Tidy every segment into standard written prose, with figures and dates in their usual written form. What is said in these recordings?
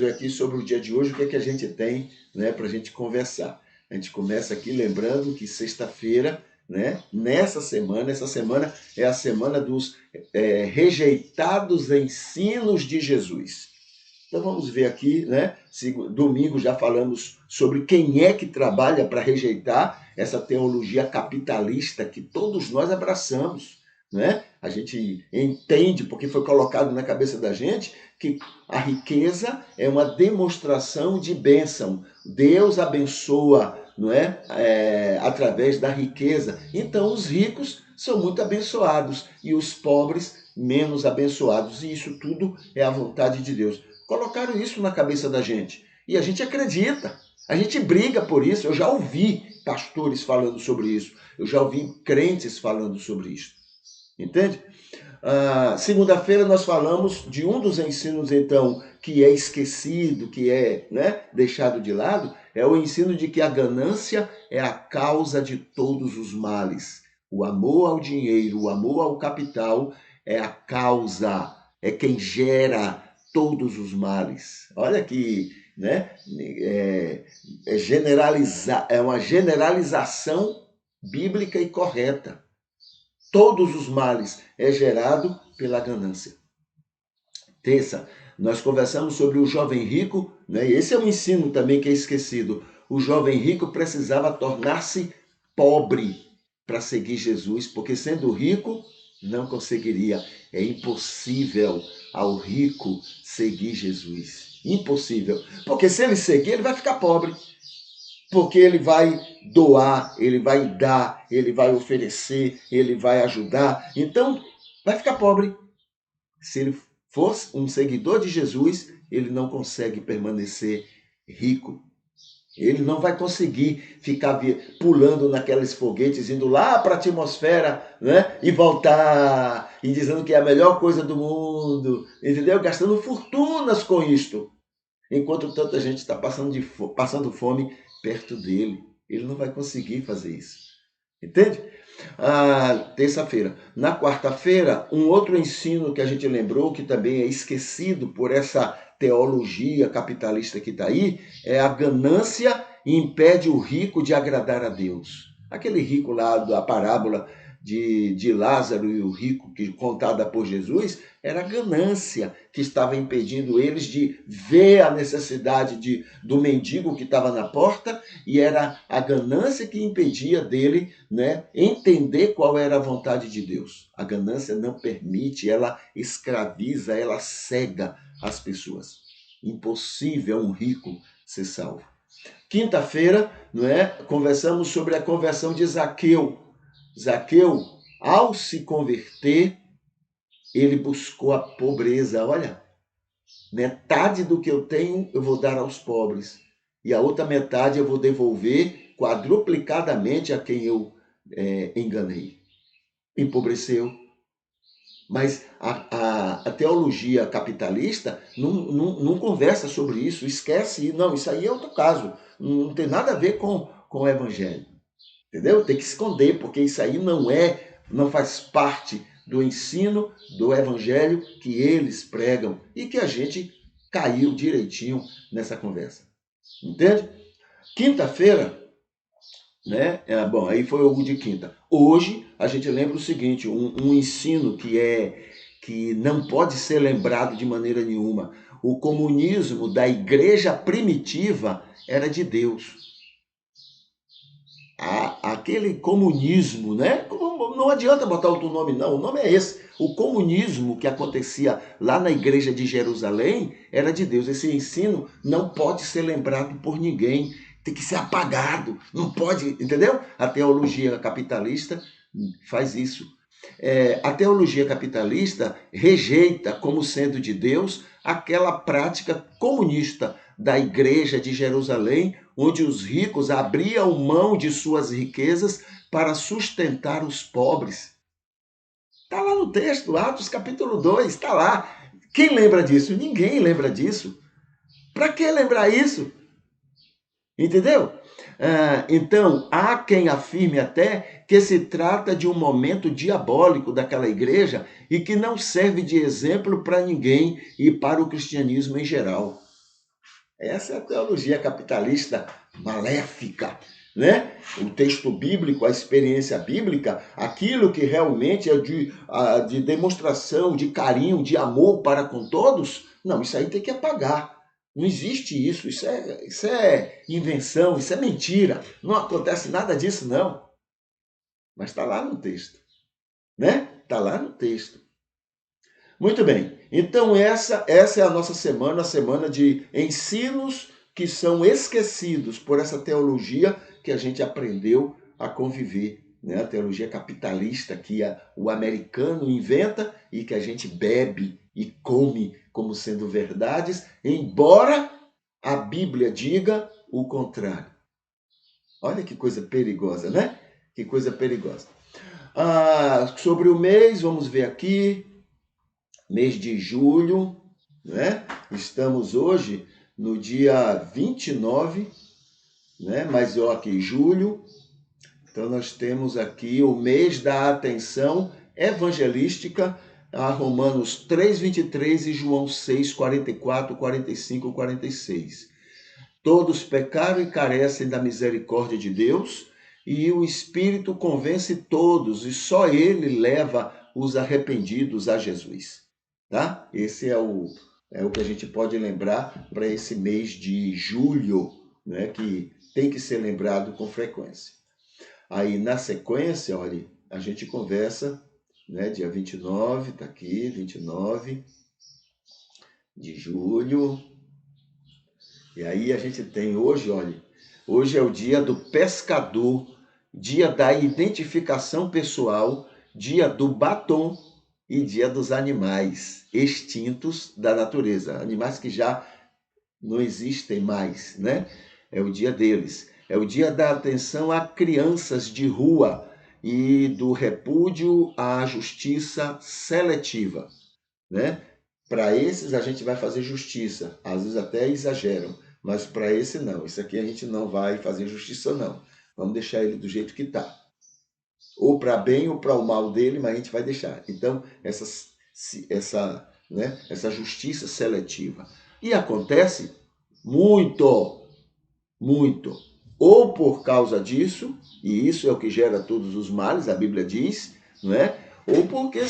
ver aqui sobre o dia de hoje, o que é que a gente tem, né, para a gente conversar. A gente começa aqui lembrando que sexta-feira, né, essa semana é a semana dos rejeitados ensinos de Jesus. Então vamos ver aqui, né? Domingo já falamos sobre quem é que trabalha para rejeitar essa teologia capitalista que todos nós abraçamos, né? A gente entende, porque foi colocado na cabeça da gente, que a riqueza é uma demonstração de bênção. Deus abençoa, não é? Através da riqueza. Então os ricos são muito abençoados e os pobres menos abençoados. E isso tudo é a vontade de Deus. Colocaram isso na cabeça da gente. E a gente acredita. A gente briga por isso. Eu já ouvi pastores falando sobre isso. Eu já ouvi crentes falando sobre isso. Entende? Segunda-feira nós falamos de um dos ensinos, então, que é esquecido, que é, né, deixado de lado, é o ensino de que a ganância é a causa de todos os males. O amor ao dinheiro, o amor ao capital é a causa, é quem gera todos os males. Olha que, né, é uma generalização bíblica e correta. Todos os males é gerado pela ganância. Terça, nós conversamos sobre o jovem rico, né? E esse é um ensino também que é esquecido. O jovem rico precisava tornar-se pobre para seguir Jesus, porque sendo rico não conseguiria. É impossível ao rico seguir Jesus. Impossível. Porque se ele seguir, ele vai ficar pobre. Porque ele vai doar, ele vai dar, ele vai oferecer, ele vai ajudar. Então, vai ficar pobre. Se ele for um seguidor de Jesus, ele não consegue permanecer rico. Ele não vai conseguir ficar pulando naqueles foguetes, indo lá para a atmosfera, né? E voltar, e dizendo que é a melhor coisa do mundo, entendeu? Gastando fortunas com isto. Enquanto tanta gente está passando fome perto dele. Ele não vai conseguir fazer isso. Entende? Terça-feira. Na quarta-feira, um outro ensino que a gente lembrou, que também é esquecido por essa teologia capitalista que está aí, é a ganância impede o rico de agradar a Deus. Aquele rico lá da parábola de Lázaro e o rico que contada por Jesus, era a ganância que estava impedindo eles de ver a necessidade do mendigo que estava na porta, e era a ganância que impedia dele, né, entender qual era a vontade de Deus. A ganância não permite, ela escraviza, ela cega as pessoas. Impossível um rico ser salvo. Quinta-feira, não é? Conversamos sobre a conversão de Zaqueu. Zaqueu, ao se converter, ele buscou a pobreza. Olha, metade do que eu tenho eu vou dar aos pobres, e a outra metade eu vou devolver quadruplicadamente a quem eu enganei. Empobreceu. Mas a teologia capitalista não conversa sobre isso, esquece. Não, isso aí é outro caso. Não tem nada a ver com o evangelho. Entendeu? Tem que esconder, porque isso aí não faz parte do ensino do evangelho que eles pregam e que a gente caiu direitinho nessa conversa. Entende? Quinta-feira, né? Bom, aí foi o de quinta. Hoje a gente lembra o seguinte, um ensino que não pode ser lembrado de maneira nenhuma. O comunismo da igreja primitiva era de Deus. Aquele comunismo, né? Não adianta botar outro nome, não. O nome é esse. O comunismo que acontecia lá na igreja de Jerusalém era de Deus. Esse ensino não pode ser lembrado por ninguém. Tem que ser apagado. Não pode, entendeu? A teologia capitalista faz isso. A teologia capitalista rejeita, como sendo de Deus, aquela prática comunista da igreja de Jerusalém, onde os ricos abriam mão de suas riquezas para sustentar os pobres. Está lá no texto, Atos capítulo 2, está lá. Quem lembra disso? Ninguém lembra disso. Para que lembrar isso? Entendeu? Então, há quem afirme até que se trata de um momento diabólico daquela igreja e que não serve de exemplo para ninguém e para o cristianismo em geral. Essa é a teologia capitalista maléfica, né? O texto bíblico, a experiência bíblica, aquilo que realmente é de demonstração, de carinho, de amor para com todos, não, isso aí tem que apagar. Não existe isso, isso é invenção, isso é mentira. Não acontece nada disso, não. Mas está lá no texto, né? Está lá no texto. Muito bem. Então essa é a nossa semana, a semana de ensinos que são esquecidos por essa teologia que a gente aprendeu a conviver, né? A teologia capitalista que o americano inventa e que a gente bebe e come como sendo verdades, embora a Bíblia diga o contrário. Olha que coisa perigosa, né? Que coisa perigosa. Sobre o mês, vamos ver aqui. Mês de julho, né? Estamos hoje no dia 29, né? Mas ó, aqui, julho. Então nós temos aqui o mês da atenção evangelística, a Romanos 3:23 e João 6:44, 45, 46. Todos pecaram e carecem da misericórdia de Deus, e o Espírito convence todos, e só ele leva os arrependidos a Jesus. Tá? Esse é o que a gente pode lembrar para esse mês de julho, né, que tem que ser lembrado com frequência. Aí, na sequência, olha, a gente conversa, né, dia 29, tá aqui, 29 de julho. E aí a gente tem hoje, olha, hoje é o dia do pescador, dia da identificação pessoal, dia do batom e dia dos animais extintos da natureza, animais que já não existem mais, né? É o dia deles. É o dia da atenção a crianças de rua e do repúdio à justiça seletiva, né? Para esses a gente vai fazer justiça, às vezes até exageram, mas para esse não. Isso aqui a gente não vai fazer justiça não. Vamos deixar ele do jeito que está. Ou para bem ou para o mal dele, mas a gente vai deixar. Então, essa justiça seletiva. E acontece muito, muito. Ou por causa disso, e isso é o que gera todos os males, a Bíblia diz, não é? Ou porque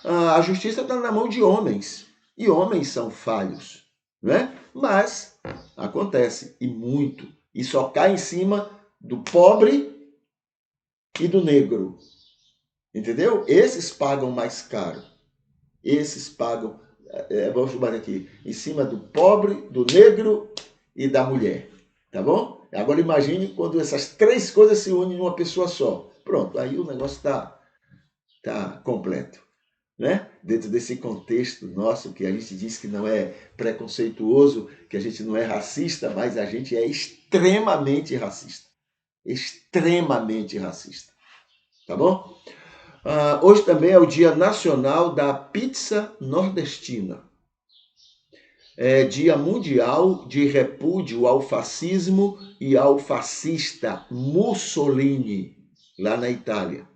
a justiça está na mão de homens, e homens são falhos, né? Mas acontece, e muito. E só cai em cima do pobre e do negro. Entendeu? Esses pagam mais caro. Esses pagam, vamos chamar aqui, em cima do pobre, do negro e da mulher. Tá bom? Agora imagine quando essas três coisas se unem em uma pessoa só. Pronto, aí o negócio tá completo. Né? Dentro desse contexto nosso, que a gente diz que não é preconceituoso, que a gente não é racista, mas a gente é extremamente racista. Extremamente racista. Tá bom? Hoje também é o Dia Nacional da Pizza Nordestina. É Dia Mundial de Repúdio ao Fascismo e ao fascista Mussolini, lá na Itália.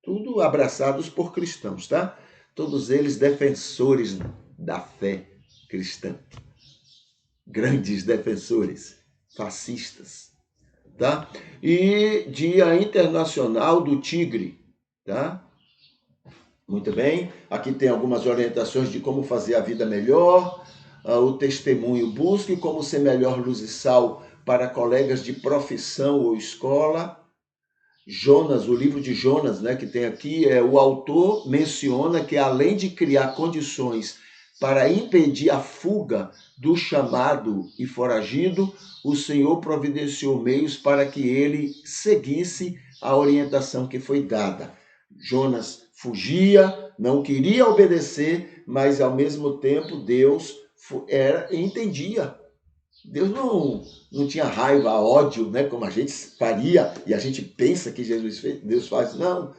Tudo abraçados por cristãos, tá? Todos eles defensores da fé cristã. Grandes defensores, fascistas, tá? E Dia Internacional do Tigre, tá? Muito bem. Aqui tem algumas orientações de como fazer a vida melhor. O testemunho: busque como ser melhor luz e sal para colegas de profissão ou escola. Jonas, o livro de Jonas, né, que tem aqui, o autor menciona que além de criar condições para impedir a fuga do chamado e foragido, o Senhor providenciou meios para que ele seguisse a orientação que foi dada. Jonas fugia, não queria obedecer, mas ao mesmo tempo Deus entendia. Deus não tinha raiva, ódio, né, como a gente faria e a gente pensa que Jesus fez, Deus faz. Não,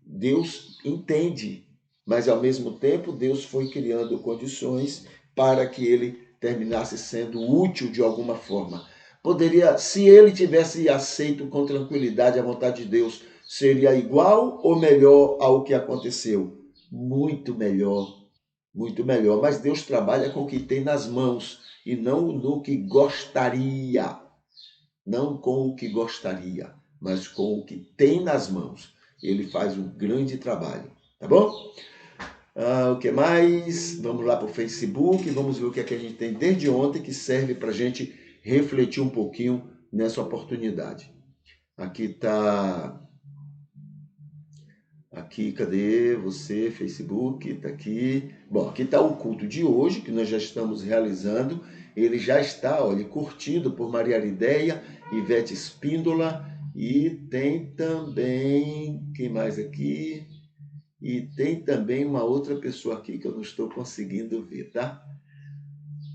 Deus entende, mas ao mesmo tempo Deus foi criando condições para que ele terminasse sendo útil de alguma forma. Poderia, se ele tivesse aceito com tranquilidade a vontade de Deus, seria igual ou melhor ao que aconteceu? Muito melhor, muito melhor. Mas Deus trabalha com o que tem nas mãos. e não no que gostaria. Não com o que gostaria, mas com o que tem nas mãos. Ele faz um grande trabalho, tá bom? O que mais? Vamos lá para o Facebook, vamos ver o que é que a gente tem desde ontem que serve para a gente refletir um pouquinho nessa oportunidade. Aqui está... Aqui, cadê você? Facebook, está aqui. Bom, aqui está o culto de hoje, que nós já estamos realizando. Ele já está, olha, curtido por Maria Arideia, Ivete Espíndola, e tem também, quem mais aqui? E tem também uma outra pessoa aqui que eu não estou conseguindo ver, tá?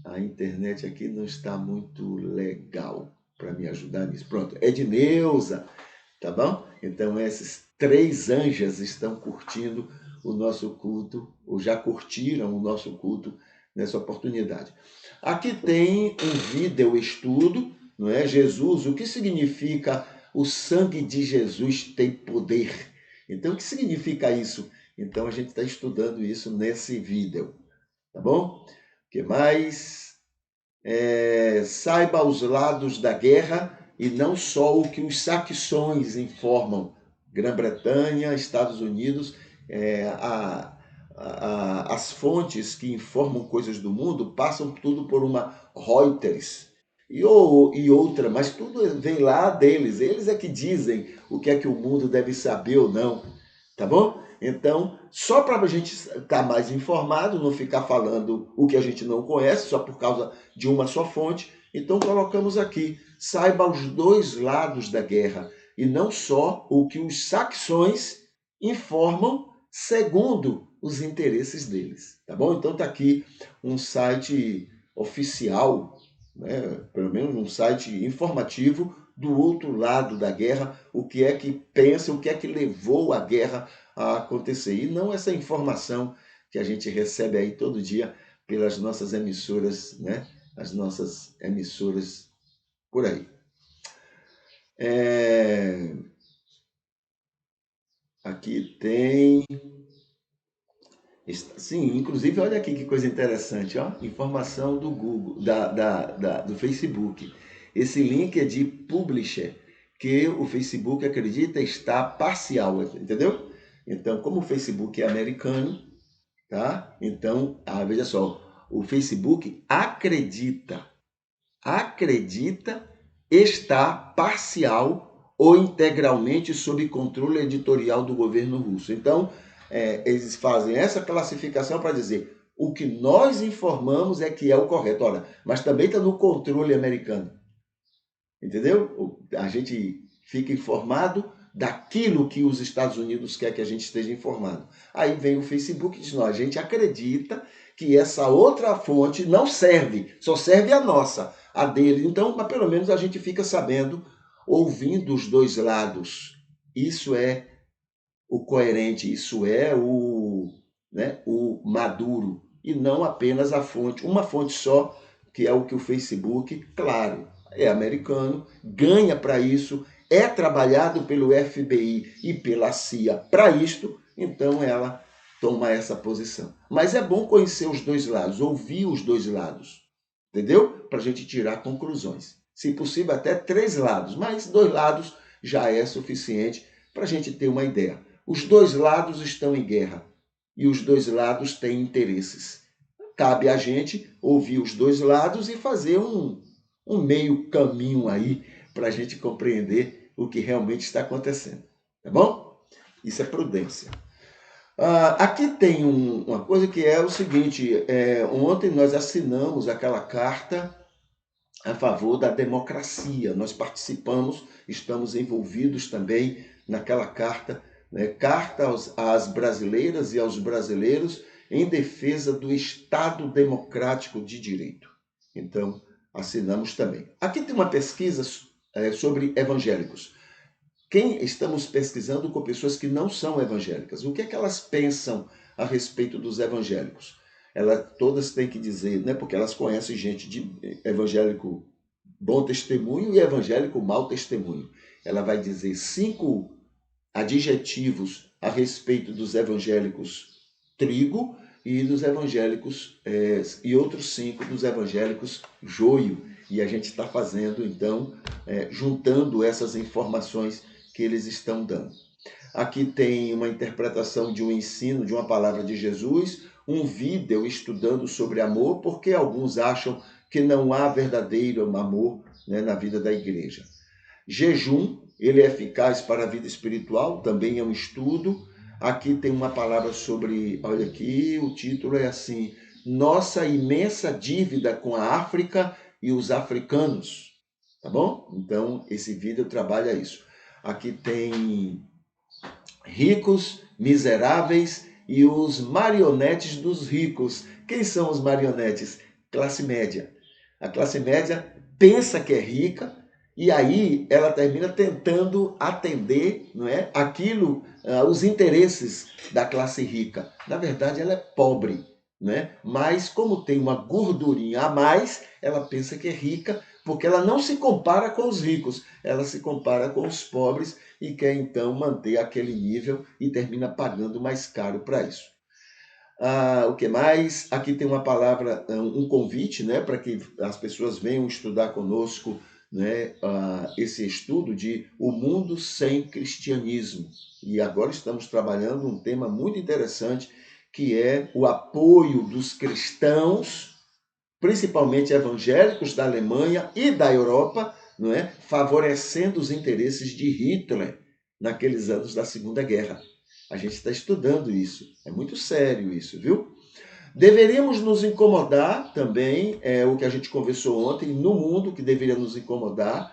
A internet aqui não está muito legal para me ajudar nisso. Pronto, Edneuza, tá bom? Então, esses 3 anjas estão curtindo o nosso culto, ou já curtiram o nosso culto nessa oportunidade. Aqui tem um vídeo estudo, não é? Jesus, o que significa o sangue de Jesus tem poder? Então, o que significa isso? Então, a gente está estudando isso nesse vídeo, tá bom? O que mais? Saiba os lados da guerra e não só o que os saxões informam. Grã-Bretanha, Estados Unidos, as fontes que informam coisas do mundo passam tudo por uma Reuters e outra, mas tudo vem lá deles. Eles é que dizem o que é que o mundo deve saber ou não, tá bom? Então, só para a gente estar mais informado, não ficar falando o que a gente não conhece, só por causa de uma só fonte, então colocamos aqui, saiba os 2 lados da guerra, e não só o que os saxões informam segundo os interesses deles, tá bom? Então está aqui um site oficial, né? Pelo menos um site informativo do outro lado da guerra, o que é que pensa, o que é que levou a guerra a acontecer. E não essa informação que a gente recebe aí todo dia pelas nossas emissoras, né? As nossas emissoras por aí. Aqui tem... Sim, inclusive, olha aqui que coisa interessante, ó, informação do Google, do Facebook. Esse link é de publisher, que o Facebook acredita estar parcial, entendeu? Então, como o Facebook é americano, tá? Então, veja só, o Facebook acredita estar parcial ou integralmente sob controle editorial do governo russo. Então, eles fazem essa classificação para dizer o que nós informamos é que é o correto. Olha, mas também está no controle americano. Entendeu? A gente fica informado daquilo que os Estados Unidos quer que a gente esteja informado. Aí vem o Facebook e diz, não, a gente acredita que essa outra fonte não serve, só serve a nossa, a dele. Então, mas pelo menos a gente fica sabendo, ouvindo os 2 lados. Isso é o coerente, isso é o maduro, e não apenas a fonte, uma fonte só, que é o que o Facebook, claro, é americano, ganha para isso, é trabalhado pelo FBI e pela CIA para isto, então ela toma essa posição. Mas é bom conhecer os 2 lados, ouvir os 2 lados, entendeu? Para a gente tirar conclusões. Se possível, até 3 lados, mas 2 lados já é suficiente para a gente ter uma ideia. Os 2 lados estão em guerra e os 2 lados têm interesses. Cabe a gente ouvir os 2 lados e fazer um meio caminho aí para a gente compreender o que realmente está acontecendo. Tá bom? Isso é prudência. Aqui tem uma coisa que é o seguinte, ontem nós assinamos aquela carta a favor da democracia. Nós participamos, estamos envolvidos também naquela carta, né? Carta às brasileiras e aos brasileiros em defesa do Estado Democrático de Direito. Então, assinamos também. Aqui tem uma pesquisa sobre evangélicos. Estamos pesquisando com pessoas que não são evangélicas. O que é que elas pensam a respeito dos evangélicos? Todas têm que dizer, né? Porque elas conhecem gente de evangélico bom testemunho e evangélico mau testemunho. Ela vai dizer 5 adjetivos a respeito dos evangélicos trigo e dos evangélicos, e outros 5 dos evangélicos joio. E a gente está fazendo, então, juntando essas informações que eles estão dando. Aqui tem uma interpretação de um ensino, de uma palavra de Jesus, um vídeo estudando sobre amor, porque alguns acham que não há verdadeiro amor, né, na vida da igreja. Jejum, ele é eficaz para a vida espiritual, também é um estudo. Aqui tem uma palavra sobre, olha aqui, o título é assim: Nossa imensa dívida com a África e os africanos. Tá bom? Então, esse vídeo trabalha isso. Aqui tem ricos, miseráveis e os marionetes dos ricos. Quem são os marionetes? Classe média. A classe média pensa que é rica e aí ela termina tentando atender, não é, aquilo, os interesses da classe rica. Na verdade, ela é pobre, né? Mas como tem uma gordurinha a mais, ela pensa que é rica porque ela não se compara com os ricos, ela se compara com os pobres e quer então manter aquele nível e termina pagando mais caro para isso. O que mais? Aqui tem uma palavra, um convite, né, para que as pessoas venham estudar conosco, né, esse estudo de O Mundo Sem Cristianismo. E agora estamos trabalhando um tema muito interessante, que é o apoio dos cristãos, principalmente evangélicos da Alemanha e da Europa, não é, favorecendo os interesses de Hitler naqueles anos da Segunda Guerra. A gente está estudando isso. É muito sério isso, viu? Deveríamos nos incomodar também, o que a gente conversou ontem, no mundo que deveria nos incomodar.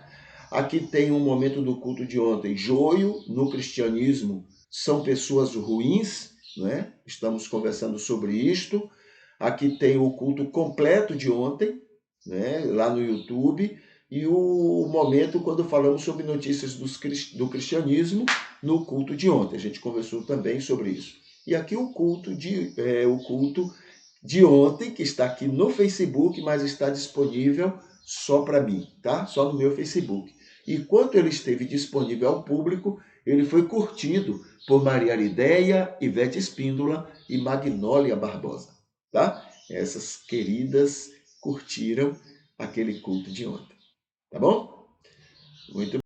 Aqui tem um momento do culto de ontem. Joio no cristianismo são pessoas ruins, né? Estamos conversando sobre isto. Aqui tem o culto completo de ontem, né? Lá no YouTube. E o momento quando falamos sobre notícias do cristianismo no culto de ontem. A gente conversou também sobre isso. E aqui o culto de ontem, que está aqui no Facebook, mas está disponível só para mim, tá? Só no meu Facebook. E quando ele esteve disponível ao público, ele foi curtido por Maria Arideia, Ivete Espíndola e Magnólia Barbosa, tá? Essas queridas curtiram aquele culto de ontem, tá bom? Muito